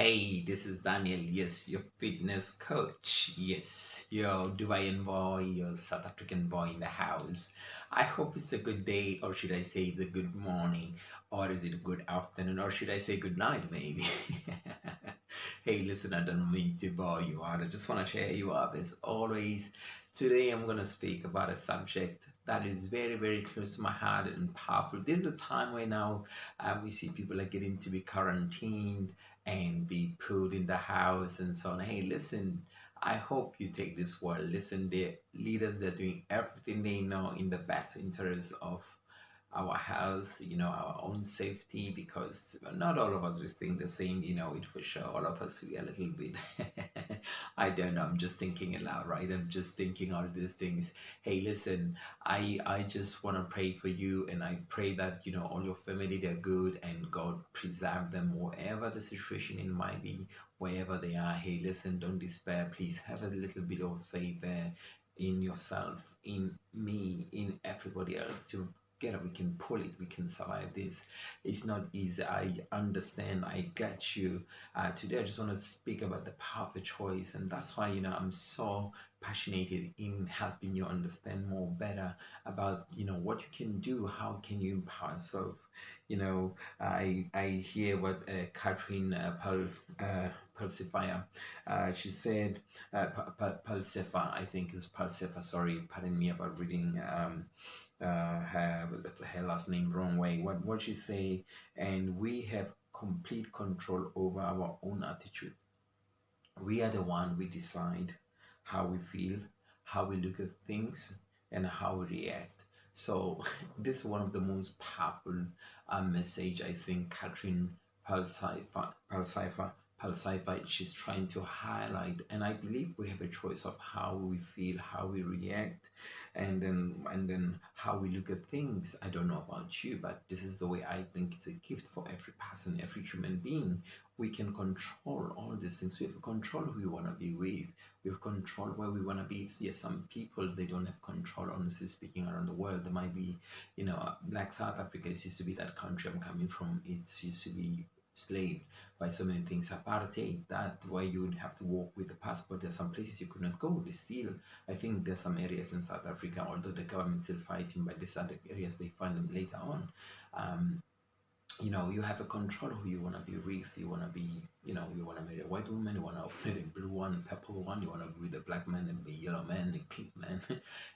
Hey, this is Daniel. Yes, your fitness coach. Yes, your Dubai boy, your South African boy in the house. I hope it's a good day, or should I say it's a good morning, or is it a good afternoon, or should I say good night, maybe? Hey, listen, I don't mean to bore you out. I just want to cheer you up as always. Today, I'm going to speak about a subject that is very, very close to my heart and powerful. This is a time where now we see people are getting to be quarantined and be put in the house and so on. Hey, listen, I hope you take this word. Listen, the leaders, they're doing everything they know in the best interest of our health, our own safety, because not all of us will think the same, it for sure. All of us, we are a little bit, I don't know, I'm just thinking aloud, right? I'm just thinking all these things. Hey, listen, I just want to pray for you, and I pray that, all your family, they're good, and God preserve them, wherever the situation in might be, wherever they are. Hey, listen, don't despair. Please have a little bit of faith there in yourself, in me, in everybody else, to together we can pull it, we can survive this. It's not easy, I understand, I get you. Today I just want to speak about the power of the choice, and that's why I'm so passionate in helping you understand more better about what you can do, how can you empower yourself. I hear what Catherine Pulsifier, she said, Pulsifer, I think is Pulsifer, sorry, pardon me about reading her last name wrong way. What she say? And we have complete control over our own attitude. We are the one we decide how we feel, how we look at things, and how we react. So this is one of the most powerful message I think Catherine Palsaifa Palsaifa she's trying to highlight, and I believe we have a choice of how we feel, how we react, and then how we look at things. I don't know about you, but this is the way I think it's a gift for every person, every human being. We can control all these things. We have control who we want to be with. We have control where we want to be. Yes, some people, they don't have control, honestly speaking, around the world. There might be, like South Africa, it used to be that country I'm coming from. It used to be slaved by so many things. Apartheid, that where you would have to walk with the passport. There's some places you could not go. They still, I think there's some areas in South Africa, although the government's still fighting, but these other areas, they find them later on. Um, you have a control who you want to be with. You want to be, you want to marry a white woman, you want to marry a blue one, a purple one, you want to be with a black man and be a yellow man, a pink man.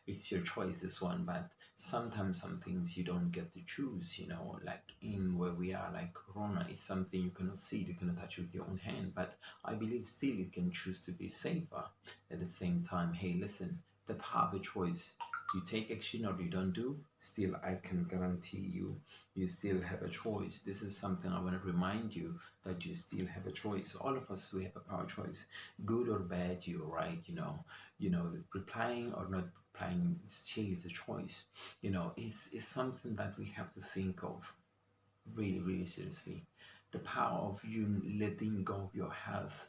It's your choice, this one. But sometimes some things you don't get to choose, like in where we are, like Corona is something you cannot see, you cannot touch with your own hand. But I believe still you can choose to be safer at the same time. Hey, listen, the power of a choice. You take action or you don't do, still I can guarantee you still have a choice. This is something I want to remind you, that you still have a choice. All of us, we have a power choice, good or bad. You're right. Replying or not replying, still is a choice. It's something that we have to think of really, really seriously. The power of you letting go of your health,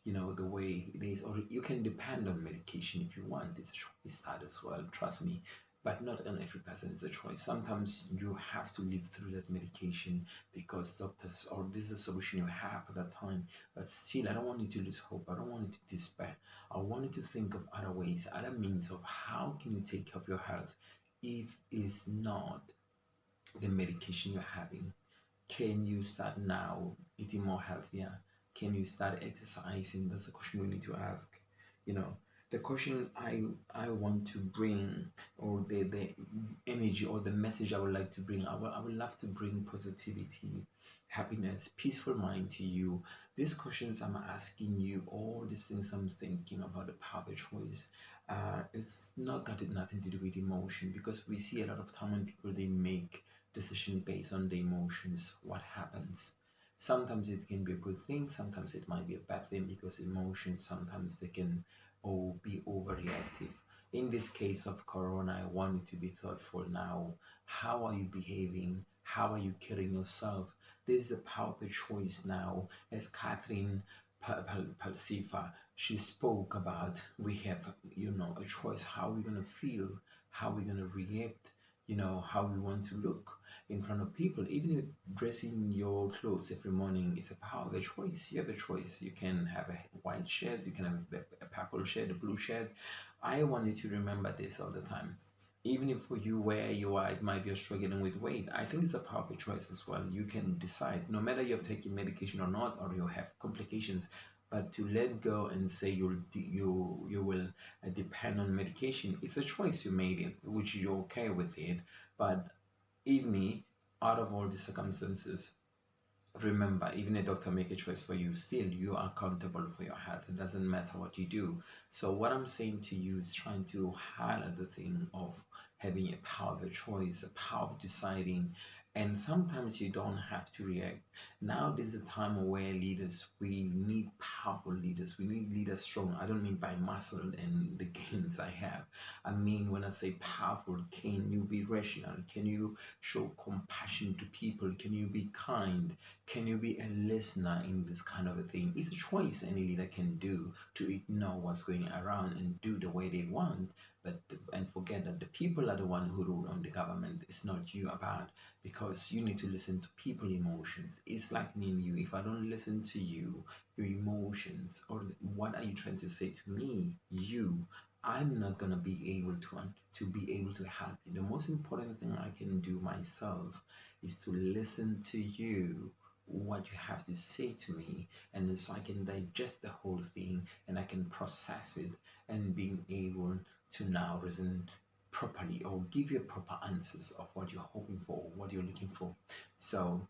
the way it is, or you can depend on medication if you want. It's a choice that as well, trust me. But not on every person is a choice. Sometimes you have to live through that medication because doctors, or this is a solution you have at that time. But still, I don't want you to lose hope. I don't want you to despair. I want you to think of other ways, other means of how can you take care of your health if it's not the medication you're having. Can you start now eating more healthier? Can you start exercising? That's a question we need to ask. You know, the question I want to bring, or the energy or the message I would like to bring, I would love to bring positivity, happiness, peaceful mind to you. These questions I'm asking you, all these things I'm thinking about the power of choice. It's not got nothing to do with emotion, because we see a lot of time when people they make decision based on the emotions, what happens. Sometimes it can be a good thing, sometimes it might be a bad thing, because emotions sometimes they can be overreactive. In this case of corona, I want you to be thoughtful now. How are you behaving? How are you carrying yourself? This is the power of the choice now. As Catherine Palsifa, she spoke about, we have a choice how we're going to feel, how we're going to react. how we want to look in front of people. Even if dressing your clothes every morning is a power of a choice. You have a choice. You can have a white shirt, you can have a purple shirt, a blue shirt. I want you to remember this all the time. Even if for you where you are, it might be you're struggling with weight. I think it's a powerful choice as well. You can decide, no matter you're taking medication or not, or you have complications, but to let go and say you will depend on medication. It's a choice you made it, which you're okay with it. But even out of all the circumstances, remember, even a doctor make a choice for you, still you are accountable for your health. It doesn't matter what you do. So what I'm saying to you is trying to highlight the thing of having a power of a choice, a power of deciding. And sometimes you don't have to react. Now there's a time where leaders, we need powerful leaders. We need leaders strong. I don't mean by muscle and the gains I have. I mean, when I say powerful, can you be rational? Can you show compassion to people? Can you be kind? Can you be a listener in this kind of a thing? It's a choice any leader can do to ignore what's going around and do the way they want, but and forget that the people are the one who rule on the government. It's not you about, because you need to listen to people emotions. It's like me and you. If I don't listen to you, your emotions, or what are you trying to say to me, I'm not gonna be able to be able to help you. The most important thing I can do myself is to listen to you, what you have to say to me, and then so I can digest the whole thing and I can process it and being able to now reason properly or give you proper answers of what you're hoping for, what you're looking for. So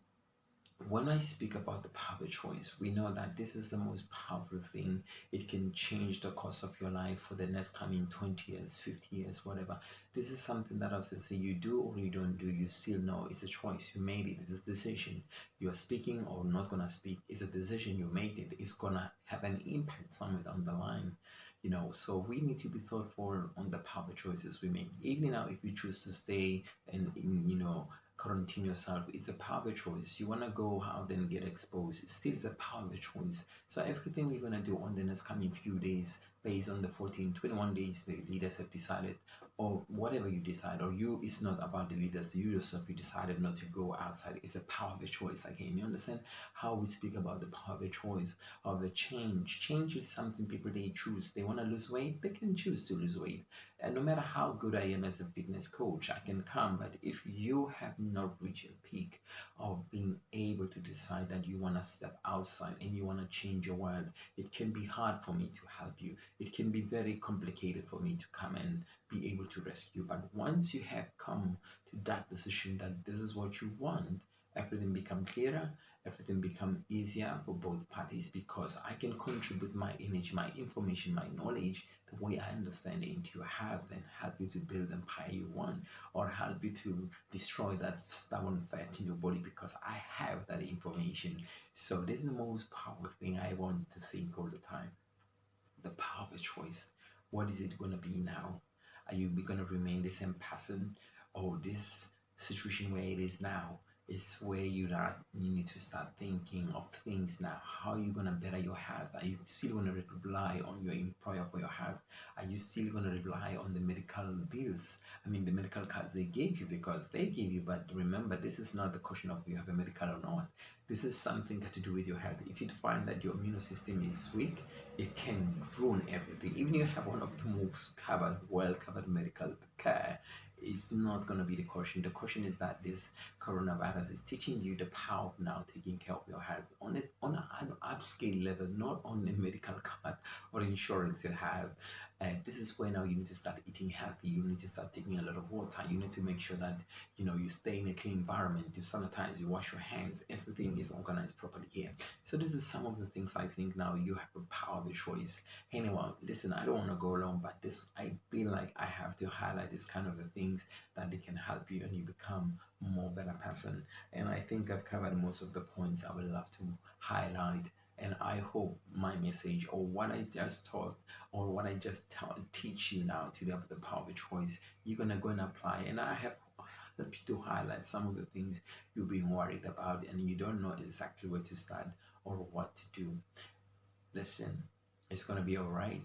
when I speak about the power of choice, we know that this is the most powerful thing. It can change the course of your life for the next coming 20 years, 50 years, whatever. This is something that, as I say, you do or you don't do, you still know it's a choice. You made it. It's a decision. You're speaking or not going to speak. It's a decision. You made it. It's going to have an impact somewhere down the line. So we need to be thoughtful on the power choices we make. Even now, if you choose to stay and quarantine yourself, it's a power choice. You want to go out and get exposed, it still is a power choice. So everything we're going to do on the next coming few days, based on the 14, 21 days the leaders have decided, or whatever you decide, or you, it's not about the leaders, you yourself, you decided not to go outside. It's a power of a choice. Again, you understand how we speak about the power of a choice, of a change is something people, they choose. They want to lose weight, they can choose to lose weight. And no matter how good I am as a fitness coach, I can come. But if you have not reached your peak of being able to decide that you want to step outside and you want to change your world, it can be hard for me to help you. It can be very complicated for me to come and be able to rescue. But once you have come to that decision that this is what you want, everything become clearer, everything become easier for both parties, because I can contribute my energy, my information, my knowledge, the way I understand it into your health, and help you to build the empire you want, or help you to destroy that stubborn fat in your body, because I have that information. So this is the most powerful thing I want to think all the time. The power of a choice. What is it going to be now? Are you going to remain the same person, or this situation where it is now is where you need to start thinking of things now? How are you going to better your health? Are you still going to rely on your employer for your health? Are you still going to rely on the medical bills? I mean, the medical cards they gave you, because they gave you, but remember, this is not the question of you have a medical or not. This is something got to do with your health. If you find that your immune system is weak, it can ruin everything. Even if you have one of the most well covered medical care, it's not going to be the question. The question is that this coronavirus is teaching you the power of now taking care of your health on an upscale level, not on a medical card or insurance you have. And this is where now you need to start eating healthy. You need to start taking a lot of water. You need to make sure that you stay in a clean environment. You sanitize. You wash your hands. Everything is organized properly here. So this is some of the things I think now you have a power of choice. Anyway, listen, I don't want to go long, but this, I feel like I have to highlight this kind of the things that they can help you and you become more better person. And I think I've covered most of the points I would love to highlight. And I hope my message, or what I just taught, or what I just teach you now to have the power of choice, you're gonna go and apply. And I have helped you to highlight some of the things you've been worried about and you don't know exactly where to start or what to do. Listen, it's gonna be all right.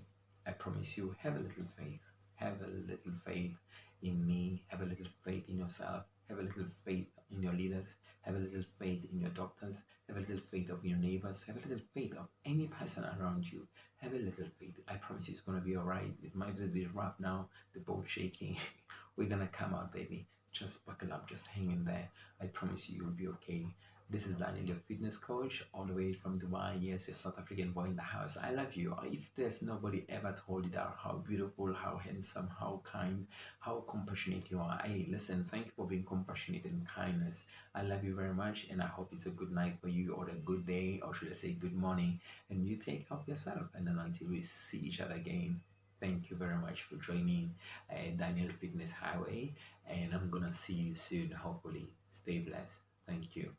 I promise you. Have a little faith. Have a little faith. in me, have a little faith in yourself, have a little faith in your leaders, have a little faith in your doctors, have a little faith of your neighbors, have a little faith of any person around you. Have a little faith. I promise you it's gonna be alright. It might be a bit rough now, the boat shaking. We're gonna come out, baby. Just buckle up, just hang in there. I promise you you'll be okay. This is Daniel, your fitness coach, all the way from Dubai. Yes, your South African boy in the house. I love you. If there's nobody ever told you that, how beautiful, how handsome, how kind, how compassionate you are. Hey, listen, thank you for being compassionate and kindness. I love you very much, and I hope it's a good night for you, or a good day, or should I say good morning. And you take care of yourself. And then until we see each other again, thank you very much for joining Daniel Fitness Highway. And I'm gonna see you soon, hopefully. Stay blessed. Thank you.